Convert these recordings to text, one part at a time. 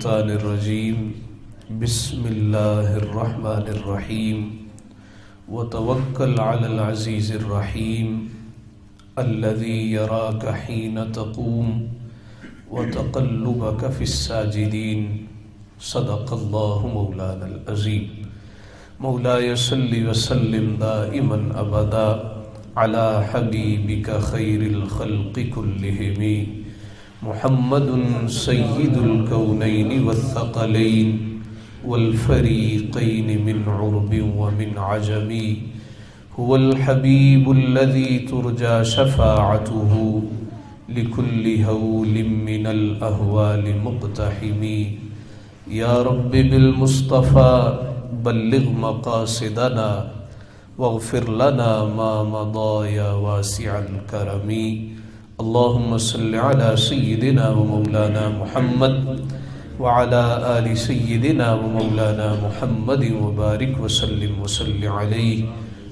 الشيطان الرجيم بسم الله الرحمن الرحيم وتوكل على العزيز الرحيم الذي يراك حين تقوم وتقلبك في الساجدين صدق الله مولانا العظيم مولاي صل وسلم دائما أبدا على حبيبك خير الخلق كلهم محمد سيد الكونين والثقلين والفريقين من عرب ومن عجم هو الحبيب الذي ترجى شفاعته لكل هول من الأهوال مقتحم يا رب بالمصطفى بلغ مقاصدنا واغفر لنا ما مضى يا واسع الكرم اللهم صل على سيدنا ومولانا محمد وعلى آل سيدنا ومولانا محمد وبارك وسلم عليه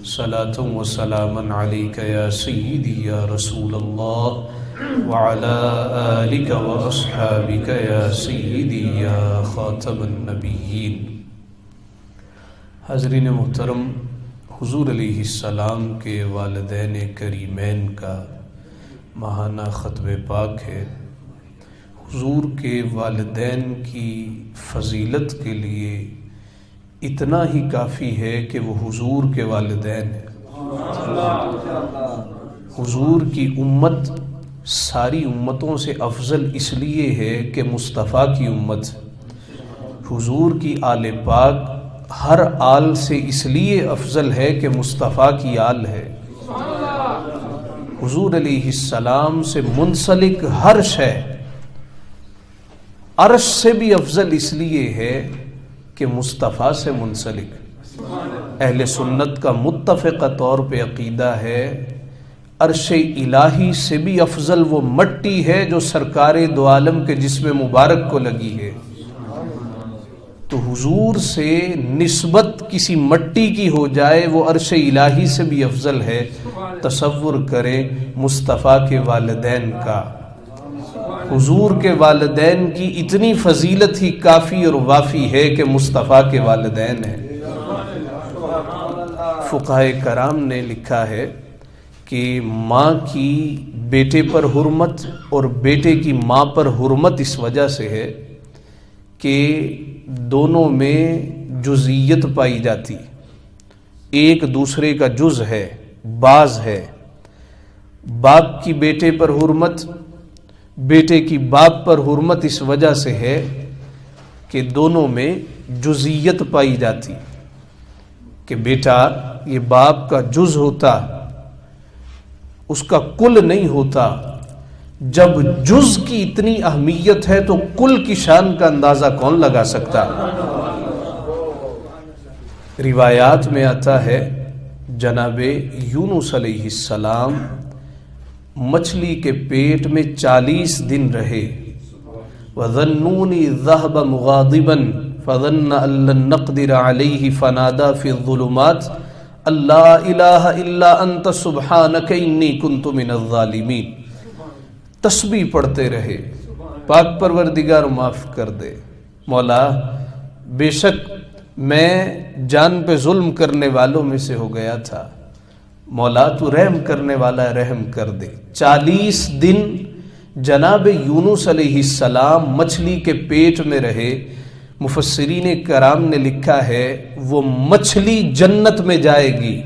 صلاة وسلاما عليك يا سيدي يا رسول الله وعلى آلك وأصحابك يا سيدي يا خاتم النبيين. حاضرین محترم، حضور علیہ السلام کے والدین کریمین کا ماہانہ ختم پاک ہے. حضور کے والدین کی فضیلت کے لیے اتنا ہی کافی ہے کہ وہ حضور کے والدین ہیں. حضور کی امت ساری امتوں سے افضل اس لیے ہے کہ مصطفیٰ کی امت. حضور کی آل پاک ہر آل سے اس لیے افضل ہے کہ مصطفیٰ کی آل ہے. حضور علیہ السلام سے منسلک ہر شے عرش سے بھی افضل اس لیے ہے کہ مصطفیٰ سے منسلک. اہل سنت کا متفقہ طور پہ عقیدہ ہے عرش الہی سے بھی افضل وہ مٹی ہے جو سرکار دو عالم کے جسم مبارک کو لگی ہے. تو حضور سے نسبت کسی مٹی کی ہو جائے وہ عرش الہی سے بھی افضل ہے. تصور کریں مصطفیٰ کے والدین کا. حضور کے والدین کی اتنی فضیلت ہی کافی اور وافی ہے کہ مصطفیٰ کے والدین ہیں. فقہائے کرام نے لکھا ہے کہ ماں کی بیٹے پر حرمت اور بیٹے کی ماں پر حرمت اس وجہ سے ہے کہ دونوں میں جزئیت پائی جاتی. ایک دوسرے کا جز ہے، باز ہے. باپ کی بیٹے پر حرمت، بیٹے کی باپ پر حرمت اس وجہ سے ہے کہ دونوں میں جزئیت پائی جاتی. کہ بیٹا یہ باپ کا جز ہوتا، اس کا کل نہیں ہوتا. جب جز کی اتنی اہمیت ہے تو کل کی شان کا اندازہ کون لگا سکتا. روایات میں آتا ہے جناب یونس علیہ السلام مچھلی کے پیٹ میں 40 دن رہے. وَظَنُّونِ ذَهَبَ مُغَاضِبًا فَظَنَّ أَن لَّن نَّقْدِرَ عَلَيْهِ فَنَادَىٰ فِي الظُّلُمَاتِ أَن لَّا إِلَٰهَ إِلَّا أَنتَ سُبْحَانَكَ إِنِّي كُنتُ مِنَ الظَّالِمِينَ. تسبیح پڑھتے رہے، پاک پروردگار معاف کر دے، مولا بے شک میں جان پہ ظلم کرنے والوں میں سے ہو گیا تھا، مولا تو رحم کرنے والا رحم کر دے. 40 دن جناب یونس علیہ السلام مچھلی کے پیٹ میں رہے. مفسرین کرام نے لکھا ہے وہ مچھلی جنت میں جائے گی.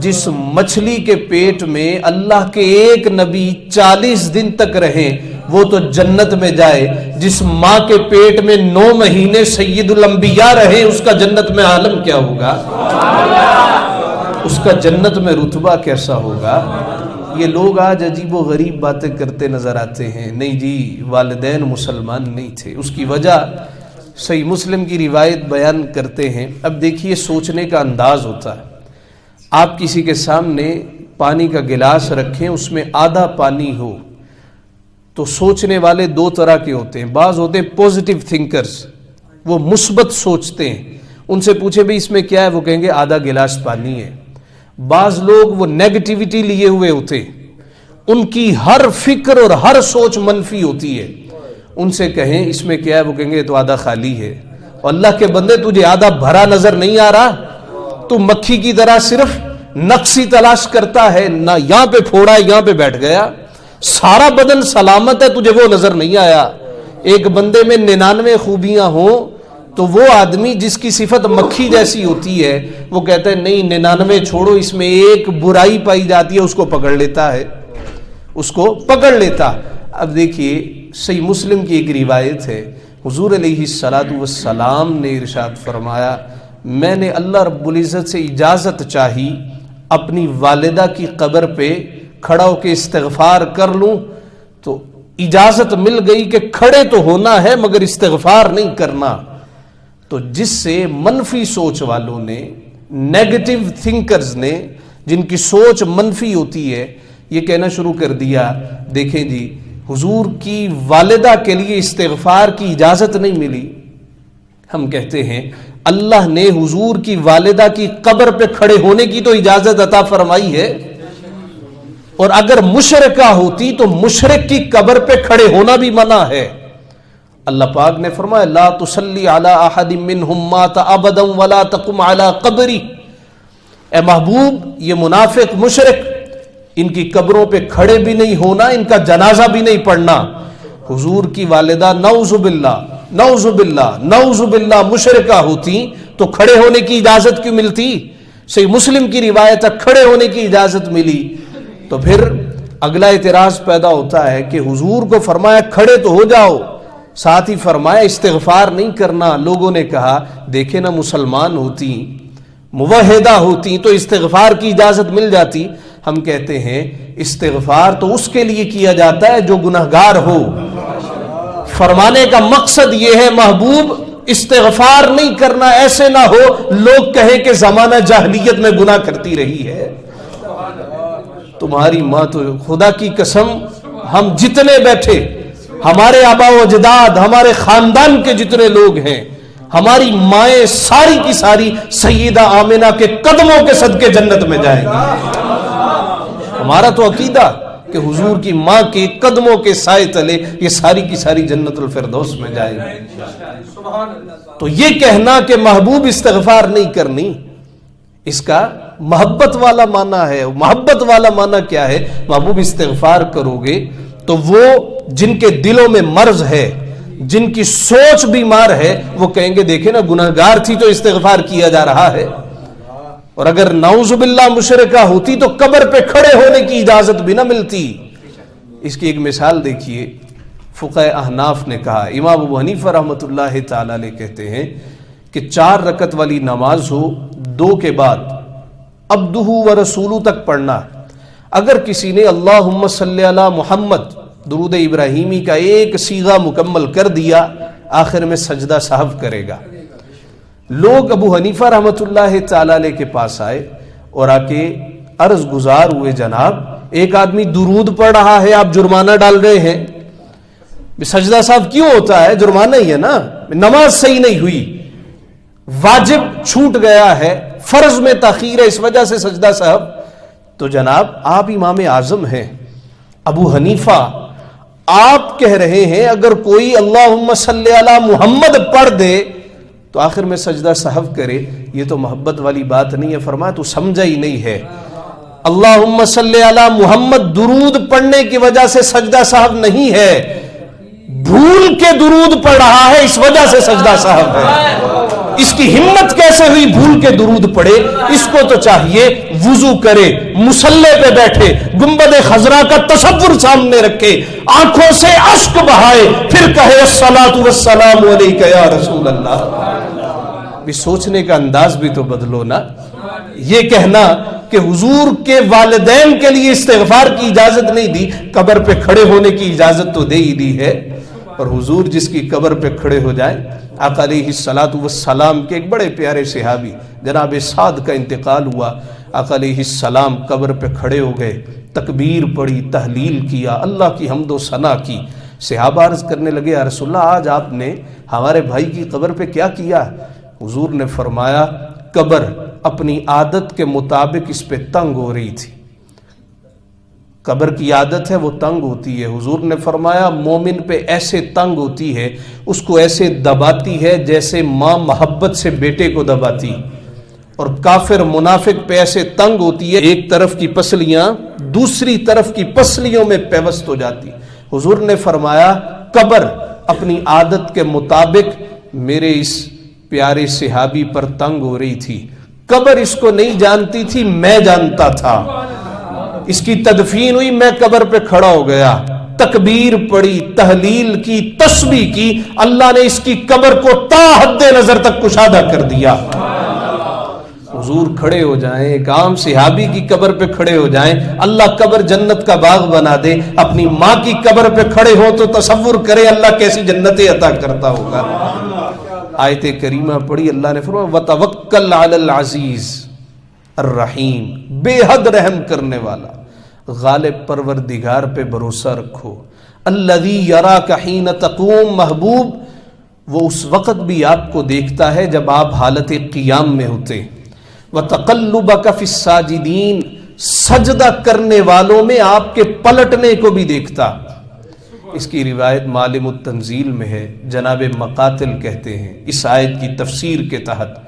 جس مچھلی کے پیٹ میں اللہ کے ایک نبی 40 دن تک رہیں وہ تو جنت میں جائے. جس ماں کے پیٹ میں 9 مہینے سید الانبیاء رہے اس کا جنت میں عالم کیا ہوگا، اس کا جنت میں رتبہ کیسا ہوگا. یہ لوگ آج عجیب و غریب باتیں کرتے نظر آتے ہیں. نہیں جی، والدین مسلمان نہیں تھے. اس کی وجہ صحیح مسلم کی روایت بیان کرتے ہیں. اب دیکھیے سوچنے کا انداز ہوتا ہے. آپ کسی کے سامنے پانی کا گلاس رکھیں، اس میں آدھا پانی ہو تو سوچنے والے 2 طرح کے ہوتے ہیں. بعض ہوتے ہیں پوزیٹیو تھنکرز، وہ مثبت سوچتے ہیں. ان سے پوچھے بھئی اس میں کیا ہے، وہ کہیں گے آدھا گلاس پانی ہے. بعض لوگ وہ نیگیٹیوٹی لیے ہوئے ہوتے ہیں، ان کی ہر فکر اور ہر سوچ منفی ہوتی ہے. ان سے کہیں اس میں کیا ہے، وہ کہیں گے تو آدھا خالی ہے. اور اللہ کے بندے تجھے آدھا بھرا نظر نہیں آ رہا؟ تو مکھی کی طرح صرف نقصی تلاش کرتا ہے، نہ یہاں پہ پھوڑا ہے یہاں پہ بیٹھ گیا، سارا بدن سلامت ہے، تجھے وہ نظر نہیں آیا. ایک بندے میں 99 خوبیاں ہوں تو وہ آدمی جس کی صفت مکھی جیسی ہوتی ہے وہ کہتا ہے نہیں 99 چھوڑو، اس میں ایک برائی پائی جاتی ہے، اس کو پکڑ لیتا ہے، اس کو پکڑ لیتا. اب دیکھیے صحیح مسلم کی ایک روایت ہے، حضور علیہ السلام نے ارشاد فرمایا میں نے اللہ رب العزت سے اجازت چاہی اپنی والدہ کی قبر پہ کھڑا ہو کے استغفار کر لوں، تو اجازت مل گئی کہ کھڑے تو ہونا ہے مگر استغفار نہیں کرنا. تو جس سے منفی سوچ والوں نے، نیگیٹو تھنکرز نے، جن کی سوچ منفی ہوتی ہے، یہ کہنا شروع کر دیا دیکھیں جی حضور کی والدہ کے لیے استغفار کی اجازت نہیں ملی. ہم کہتے ہیں اللہ نے حضور کی والدہ کی قبر پہ کھڑے ہونے کی تو اجازت عطا فرمائی ہے، اور اگر مشرکہ ہوتی تو مشرک کی قبر پہ کھڑے ہونا بھی منع ہے. اللہ پاک نے فرمایا لا تصلی علی احد منہم مات ابدا ولا تقم علی قبری. اے محبوب یہ منافق مشرک ان کی قبروں پہ کھڑے بھی نہیں ہونا، ان کا جنازہ بھی نہیں پڑھنا. حضور کی والدہ نعوذ باللہ نعوذ باللہ نعوذ باللہ مشرکہ ہوتی تو کھڑے ہونے کی اجازت کیوں ملتی؟ صحیح مسلم کی روایت ہے کھڑے ہونے کی اجازت ملی. تو پھر اگلا اعتراض پیدا ہوتا ہے کہ حضور کو فرمایا کھڑے تو ہو جاؤ، ساتھ ہی فرمایا استغفار نہیں کرنا. لوگوں نے کہا دیکھے نا مسلمان ہوتی، موحدہ ہوتی تو استغفار کی اجازت مل جاتی. ہم کہتے ہیں استغفار تو اس کے لیے کیا جاتا ہے جو گناہگار ہو. فرمانے کا مقصد یہ ہے محبوب استغفار نہیں کرنا، ایسے نہ ہو لوگ کہیں کہ زمانہ جاہلیت میں گناہ کرتی رہی ہے. تمہاری ماں تو خدا کی قسم ہم جتنے بیٹھے، ہمارے آبا و اجداد، ہمارے خاندان کے جتنے لوگ ہیں، ہماری مائیں ساری کی ساری سیدہ آمنہ کے قدموں کے صدقے جنت میں جائیں گی. ہمارا تو عقیدہ کہ حضور کی ماں کے قدموں کے سائے تلے یہ ساری کی ساری جنت الفردوس میں جائے گی. تو یہ کہنا کہ محبوب استغفار نہیں کرنی، اس کا محبت والا معنی ہے. محبت والا معنی کیا ہے؟ محبوب استغفار کرو گے تو وہ جن کے دلوں میں مرض ہے، جن کی سوچ بیمار ہے، وہ کہیں گے دیکھیں نا گناہگار تھی تو استغفار کیا جا رہا ہے. اور اگر نعوذ باللہ مشرکہ ہوتی تو قبر پہ کھڑے ہونے کی اجازت بھی نہ ملتی. اس کی ایک مثال دیکھیے، فقہ احناف نے کہا، امام ابو حنیفہ رحمۃ اللہ تعالی علیہ کہتے ہیں کہ 4 رکعت والی نماز ہو 2 کے بعد عبدہ و رسولہ تک پڑھنا. اگر کسی نے اللہم صلی علی محمد درود ابراہیمی کا ایک صیغہ مکمل کر دیا، آخر میں سجدہ سہو کرے گا. لوگ ابو حنیفہ رحمۃ اللہ تعالی علیہ کے پاس آئے اور آ کے عرض گزار ہوئے جناب ایک آدمی درود پڑھ رہا ہے، آپ جرمانہ ڈال رہے ہیں. سجدہ سہو کیوں ہوتا ہے؟ جرمانہ ہی ہے نا، نماز صحیح نہیں ہوئی، واجب چھوٹ گیا ہے، فرض میں تاخیر ہے، اس وجہ سے سجدہ سہو. تو جناب آپ امام اعظم ہیں، ابو حنیفہ، آپ کہہ رہے ہیں اگر کوئی اللہم صلی علی محمد پڑھ دے تو آخر میں سجدہ سہو کرے. یہ تو محبت والی بات نہیں ہے. فرمایا تو سمجھا ہی نہیں ہے. اللہم صلی علی محمد درود پڑھنے کی وجہ سے سجدہ سہو نہیں ہے، بھول کے درود پڑھ رہا ہے اس وجہ سے سجدہ سہو ہے. اس کی ہمت کیسے ہوئی بھول کے درود پڑھے؟ اس کو تو چاہیے وضو کرے، مصلی پہ بیٹھے، گنبد خضرا کا تصور سامنے رکھے، آنکھوں سے اشک بہائے، پھر کہے الصلاۃ والسلام علیک یا رسول اللہ. بھی سوچنے کا انداز بھی تو بدلو نا. یہ کہنا کہ حضور کے والدین کے لیے استغفار کی اجازت نہیں دی، قبر پہ کھڑے ہونے کی اجازت تو دے ہی دی ہے. اور حضور جس کی قبر پہ کھڑے ہو جائیں، آقا علیہ الصلوۃ والسلام کے ایک بڑے پیارے صحابی جناب سعد کا انتقال ہوا. آقا علیہ السلام قبر پہ کھڑے ہو گئے، تکبیر پڑھی، تحلیل کیا، اللہ کی حمد و ثنا کی. صحابہ عرض کرنے لگے یا رسول اللہ آج آپ نے ہمارے بھائی کی قبر پہ کیا کیا؟ حضور نے فرمایا قبر اپنی عادت کے مطابق اس پہ تنگ ہو رہی تھی، قبر کی عادت ہے وہ تنگ ہوتی ہے. حضور نے فرمایا مومن پہ ایسے تنگ ہوتی ہے، اس کو ایسے دباتی ہے جیسے ماں محبت سے بیٹے کو دباتی، اور کافر منافق پہ ایسے تنگ ہوتی ہے ایک طرف کی پسلیاں دوسری طرف کی پسلیوں میں پیوست ہو جاتی. حضور نے فرمایا قبر اپنی عادت کے مطابق میرے اس پیارے صحابی پر تنگ ہو رہی تھی. قبر اس کو نہیں جانتی تھی، میں جانتا تھا. اس کی تدفین ہوئی، میں قبر پہ کھڑا ہو گیا، تکبیر پڑی، تحلیل کی، تسبیح کی، اللہ نے اس کی قبر کو تا حد نظر تک کشادہ کر دیا. حضور کھڑے ہو جائیں، ایک عام صحابی کی قبر پہ کھڑے ہو جائیں، اللہ قبر جنت کا باغ بنا دے. اپنی ماں کی قبر پہ کھڑے ہو تو تصور کرے اللہ کیسی جنتیں عطا کرتا ہوگا. آیت کریمہ پڑھی، اللہ نے فرمایا وتوکل علی العزیز الرحیم، بے حد رحم کرنے والا غالب پروردگار پہ بھروسہ رکھو. الذی یراک حین تقوم، محبوب وہ اس وقت بھی آپ کو دیکھتا ہے جب آپ حالت قیام میں ہوتے. وتقلبک فی الساجدین، سجدہ کرنے والوں میں آپ کے پلٹنے کو بھی دیکھتا. اس کی روایت معالم التنزیل میں ہے. جناب مقاتل کہتے ہیں اس آیت کی تفسیر کے تحت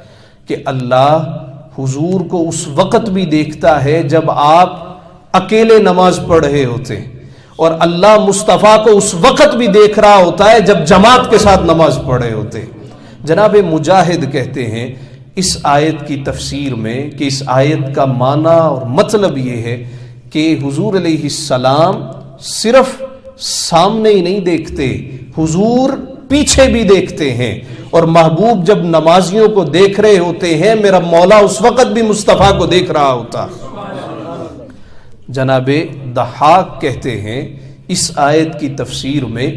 کہ اللہ حضور کو اس وقت بھی دیکھتا ہے جب آپ اکیلے نماز پڑھ رہے ہوتے، اور اللہ مصطفیٰ کو اس وقت بھی دیکھ رہا ہوتا ہے جب جماعت کے ساتھ نماز پڑھ رہے ہوتے. جناب مجاہد کہتے ہیں اس آیت کی تفسیر میں کہ اس آیت کا معنی اور مطلب یہ ہے کہ حضور علیہ السلام صرف سامنے ہی نہیں دیکھتے، حضور پیچھے بھی دیکھتے ہیں. اور محبوب جب نمازیوں کو دیکھ رہے ہوتے ہیں، میرا مولا اس وقت بھی مصطفیٰ کو دیکھ رہا ہوتا. جناب ضحاک کہتے ہیں اس آیت کی تفسیر میں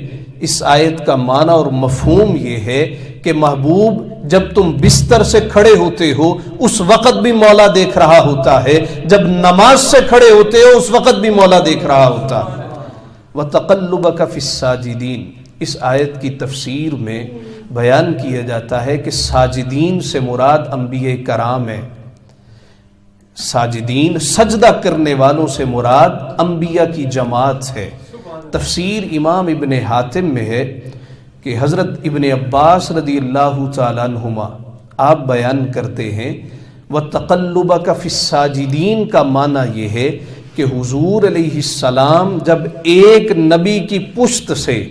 اس آیت کا معنی اور مفہوم یہ ہے کہ محبوب جب تم بستر سے کھڑے ہوتے ہو اس وقت بھی مولا دیکھ رہا ہوتا ہے، جب نماز سے کھڑے ہوتے ہو اس وقت بھی مولا دیکھ رہا ہوتا. وَتَقَلُّبَكَ فِي السَّاجِدِينَ، اس آیت کی تفسیر میں بیان کیا جاتا ہے کہ ساجدین سے مراد انبیاء کرام ہیں. ساجدین سجدہ کرنے والوں سے مراد انبیاء کی جماعت ہے. تفسیر امام ابن حاتم میں ہے کہ حضرت ابن عباس رضی اللہ تعالیٰ عنہما آپ بیان کرتے ہیں وَتَقَلُّبَكَ فِي السَّاجِدِينَ کا معنی یہ ہے کہ حضور علیہ السلام جب ایک نبی کی پشت سے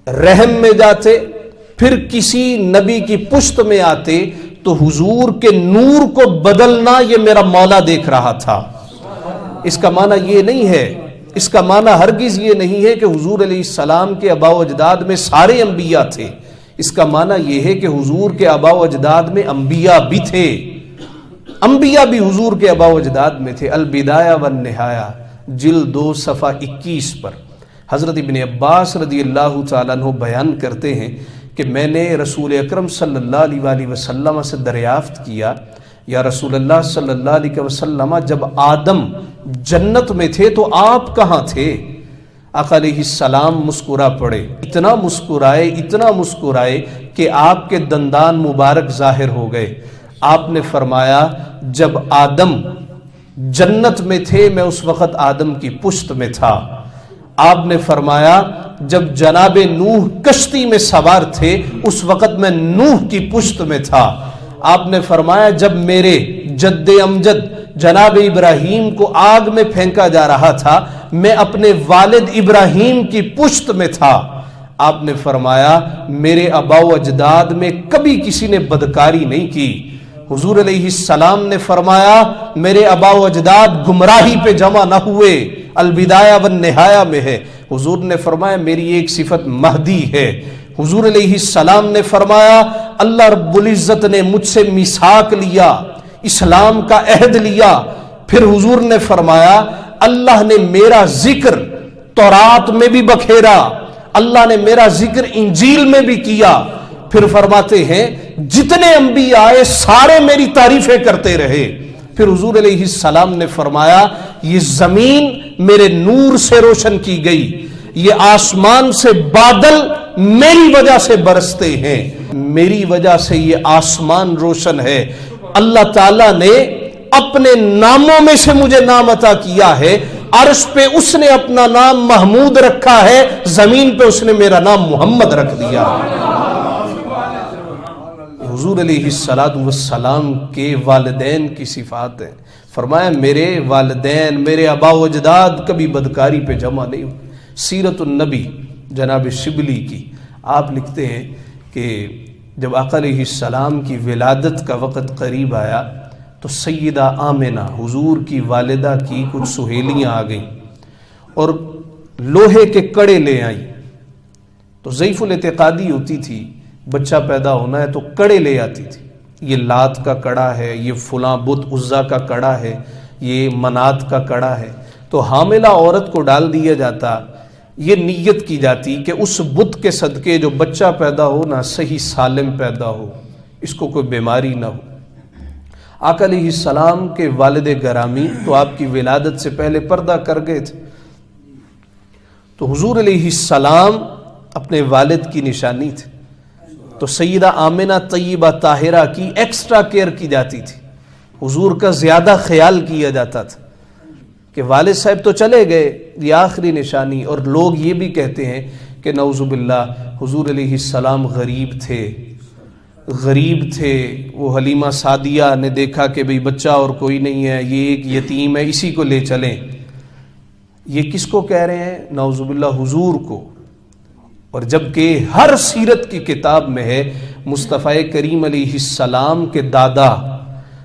رحم میں جاتے پھر کسی نبی کی پشت میں آتے تو حضور کے نور کو بدلنا یہ میرا مولا دیکھ رہا تھا. اس کا معنی یہ نہیں ہے، اس کا معنی ہرگز یہ نہیں ہے کہ حضور علیہ السلام کے آباء و اجداد میں سارے انبیاء تھے. اس کا معنی یہ ہے کہ حضور کے آباء و اجداد میں انبیاء بھی تھے، انبیاء بھی حضور کے آباء و اجداد میں تھے. البدایہ والنہایہ جلد 2 صفحہ 21 پر حضرت ابن عباس رضی اللہ تعالیٰ عنہ بیان کرتے ہیں کہ میں نے رسول اکرم صلی اللہ علیہ وآلہ وسلم سے دریافت کیا، یا رسول اللہ صلی اللہ علیہ وسلم جب آدم جنت میں تھے تو آپ کہاں تھے؟ آقا علیہ السلام مسکرا پڑے، اتنا مسکرائے کہ آپ کے دندان مبارک ظاہر ہو گئے. آپ نے فرمایا جب آدم جنت میں تھے میں اس وقت آدم کی پشت میں تھا. آپ نے فرمایا جب جناب نوح کشتی میں سوار تھے اس وقت میں نوح کی پشت میں تھا. آپ نے فرمایا جب میرے جد امجد جناب ابراہیم کو آگ میں پھینکا جا رہا تھا میں اپنے والد ابراہیم کی پشت میں تھا. آپ نے فرمایا میرے آباء و اجداد میں کبھی کسی نے بدکاری نہیں کی. حضور علیہ السلام نے فرمایا میرے آباء و اجداد گمراہی پہ جمع نہ ہوئے. البدایہ والنہایہ میں ہے. حضور نے فرمایا میری ایک صفت مہدی ہے. حضور علیہ السلام نے فرمایا اللہ رب العزت نے مجھ سے میثاق لیا، اسلام کا عہد لیا. پھر حضور نے فرمایا اللہ نے میرا ذکر تورات میں بھی بکھیرا، اللہ نے میرا ذکر انجیل میں بھی کیا. پھر فرماتے ہیں جتنے انبیاء آئے سارے میری تعریفیں کرتے رہے. پھر حضور علیہ السلام نے فرمایا یہ زمین میرے نور سے روشن کی گئی، یہ آسمان سے بادل میری وجہ سے برستے ہیں، میری وجہ سے یہ آسمان روشن ہے. اللہ تعالیٰ نے اپنے ناموں میں سے مجھے نام عطا کیا ہے عرش پہ اس نے اپنا نام محمود رکھا ہے، زمین پہ اس نے میرا نام محمد رکھ دیا۔ حضور علیہ السلام کے والدین کی صفات ہیں۔ فرمایا میرے والدین، میرے آبا و اجداد کبھی بدکاری پہ جمع نہیں ہوئے۔ سیرت النبی جناب شبلی کی آپ لکھتے ہیں کہ جب آقا علیہ السلام کی ولادت کا وقت قریب آیا تو سیدہ آمنہ حضور کی والدہ کی کچھ سہیلیاں آ گئیں اور لوہے کے کڑے لے آئیں۔ تو ضعیف الاعتقادی ہوتی تھی، بچہ پیدا ہونا ہے تو کڑے لے آتی تھی، یہ لات کا کڑا ہے، یہ فلاں بت عزا کا کڑا ہے، یہ منات کا کڑا ہے۔ تو حاملہ عورت کو ڈال دیا جاتا، یہ نیت کی جاتی کہ اس بت کے صدقے جو بچہ پیدا ہو نا صحیح سالم پیدا ہو، اس کو کوئی بیماری نہ ہو۔ آقا علیہ السلام کے والد گرامی تو آپ کی ولادت سے پہلے پردہ کر گئے تھے، تو حضور علیہ السلام اپنے والد کی نشانی تھے، تو سیدہ آمنہ طیبہ طاہرہ کی ایکسٹرا کیئر کی جاتی تھی، حضور کا زیادہ خیال کیا جاتا تھا کہ والد صاحب تو چلے گئے، یہ آخری نشانی۔ اور لوگ یہ بھی کہتے ہیں کہ نعوذ باللہ حضور علیہ السلام غریب تھے، وہ حلیمہ سعدیہ نے دیکھا کہ بھئی بچہ اور کوئی نہیں ہے، یہ ایک یتیم ہے، اسی کو لے چلیں۔ یہ کس کو کہہ رہے ہیں؟ نعوذ باللہ حضور کو۔ اور جبکہ ہر سیرت کی کتاب میں ہے مصطفیٰ کریم علیہ السلام کے دادا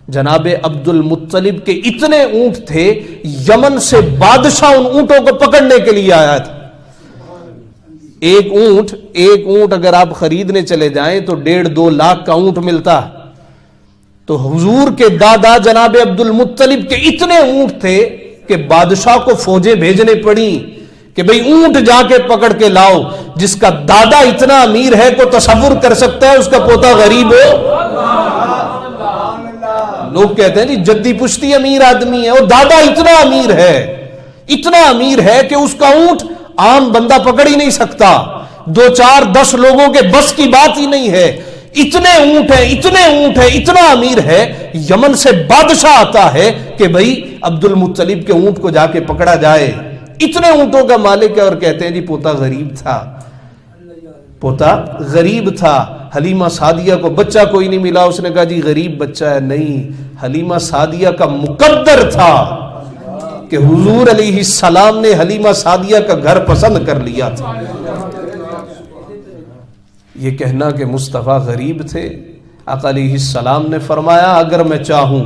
جناب عبد المطلب کے اتنے اونٹ تھے، یمن سے بادشاہ ان اونٹوں کو پکڑنے کے لیے آیا تھا۔ ایک اونٹ اگر آپ خریدنے چلے جائیں تو 1.5-2 لاکھ کا اونٹ ملتا، تو حضور کے دادا جناب عبد المطلب کے اتنے اونٹ تھے کہ بادشاہ کو فوجیں بھیجنے پڑی کہ بھئی اونٹ جا کے پکڑ کے لاؤ۔ جس کا دادا اتنا امیر ہے کو تصور کر سکتا ہے اس کا پوتا غریب ہو؟ لوگ کہتے ہیں جی جدی پشتی امیر آدمی ہے، اور دادا اتنا امیر ہے کہ اس کا اونٹ عام بندہ پکڑ ہی نہیں سکتا، 2-4-10 لوگوں کے بس کی بات ہی نہیں ہے۔ اتنے اونٹ ہیں، اتنا امیر ہے، یمن سے بادشاہ آتا ہے کہ بھئی عبد المطلب کے اونٹ کو جا کے پکڑا جائے۔ اتنے اونٹوں کا مالک ہے اور کہتے ہیں جی پوتا غریب تھا۔ حلیمہ سعدیہ کو بچہ کوئی نہیں ملا، اس نے کہا جی غریب بچہ ہے۔ نہیں، حلیمہ سعدیہ کا مقدر تھا کہ حضور علیہ السلام نے حلیمہ سعدیہ کا گھر پسند کر لیا تھا۔ یہ کہنا کہ مصطفیٰ غریب تھے، آقا علیہ السلام نے فرمایا اگر میں چاہوں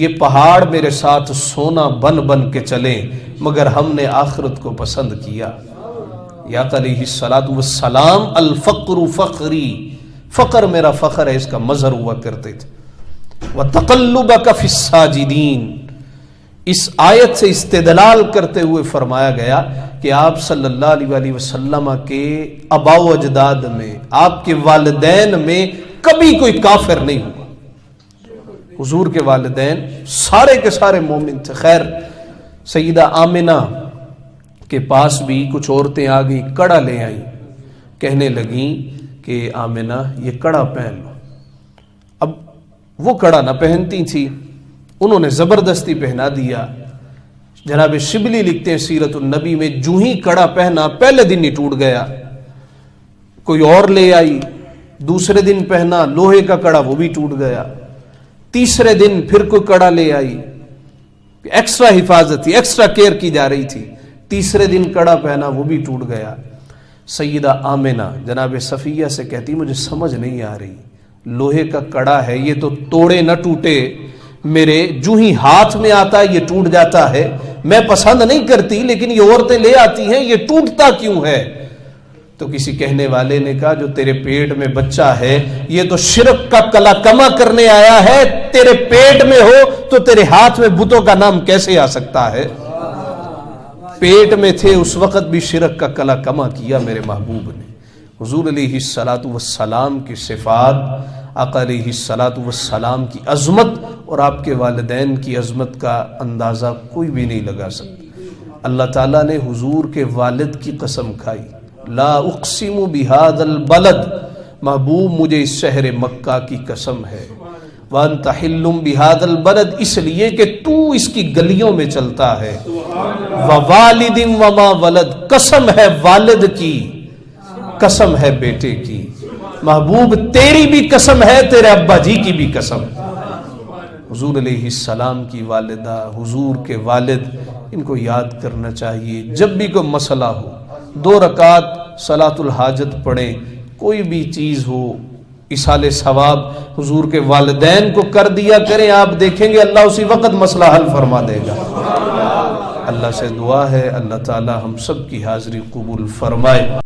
یہ پہاڑ میرے ساتھ سونا بن کے چلیں، مگر ہم نے آخرت کو پسند کیا۔ یا آقا علیہ السلام الفقر فخری، فقر میرا فخر ہے، اس کا مظہر ہوا کرتے تھے۔ وَتَقَلُّبَكَ فِي السَّاجِدِينَ، اس آیت سے استدلال کرتے ہوئے فرمایا گیا کہ آپ صلی اللہ علیہ وسلم کے آبا و اجداد میں، آپ کے والدین میں کبھی کوئی کافر نہیں ہوا۔ حضور کے والدین سارے کے سارے مومن تھے۔ خیر سیدہ آمنہ کے پاس بھی کچھ عورتیں آ گئی، کڑا لے آئیں، کہنے لگیں کہ آمنہ یہ کڑا پہن لو۔ اب وہ کڑا نہ پہنتی تھی، انہوں نے زبردستی پہنا دیا۔ جناب شبلی لکھتے ہیں سیرت النبی میں، جو ہی کڑا پہنا پہلے دن ہی ٹوٹ گیا۔ کوئی اور لے آئی، دوسرے دن پہنا، لوہے کا کڑا وہ بھی ٹوٹ گیا۔ تیسرے دن پھر کوئی کڑا لے آئی، ایکسٹرا حفاظت تھی، ایکسٹرا کیئر کی جا رہی تھی۔ تیسرے دن کڑا پہنا، وہ بھی ٹوٹ گیا۔ سیدہ آمنہ جناب صفیہ سے کہتی مجھے سمجھ نہیں آ رہی، لوہے کا کڑا ہے، یہ تو توڑے نہ ٹوٹے، میرے جو ہی ہاتھ میں آتا ہے یہ ٹوٹ جاتا ہے۔ میں پسند نہیں کرتی لیکن یہ عورتیں لے آتی ہیں، یہ ٹوٹتا کیوں ہے؟ تو کسی کہنے والے نے کہا جو تیرے پیٹ میں بچہ ہے یہ تو شرک کا کلا کما کرنے آیا ہے، تیرے پیٹ میں ہو تو تیرے ہاتھ میں بتوں کا نام کیسے آ سکتا ہے؟ پیٹ میں تھے اس وقت بھی شرک کا کلا کما کیا میرے محبوب نے۔ حضور علیہ السلام کی صفات، آقا علیہ السلام کی عظمت اور آپ کے والدین کی عظمت کا اندازہ کوئی بھی نہیں لگا سکتا۔ اللہ تعالیٰ نے حضور کے والد کی قسم کھائی، لا اقسم بهذا البلد، محبوب مجھے اس شہر مکہ کی قسم ہے، وانت حل بهذا البلد، اس لیے کہ تو اس کی گلیوں میں چلتا ہے۔ ووالد وما ولد، قسم ہے والد کی، قسم ہے بیٹے کی۔ محبوب تیری بھی قسم ہے، تیرے ابا جی کی بھی قسم ہے۔ حضور علیہ السلام کی والدہ، حضور کے والد، ان کو یاد کرنا چاہیے۔ جب بھی کوئی مسئلہ ہو، 2 رکعت صلاۃ الحاجت پڑھیں، کوئی بھی چیز ہو، ایصال ثواب حضور کے والدین کو کر دیا کریں، آپ دیکھیں گے اللہ اسی وقت مسئلہ حل فرما دے گا۔ اللہ سے دعا ہے اللہ تعالی ہم سب کی حاضری قبول فرمائے۔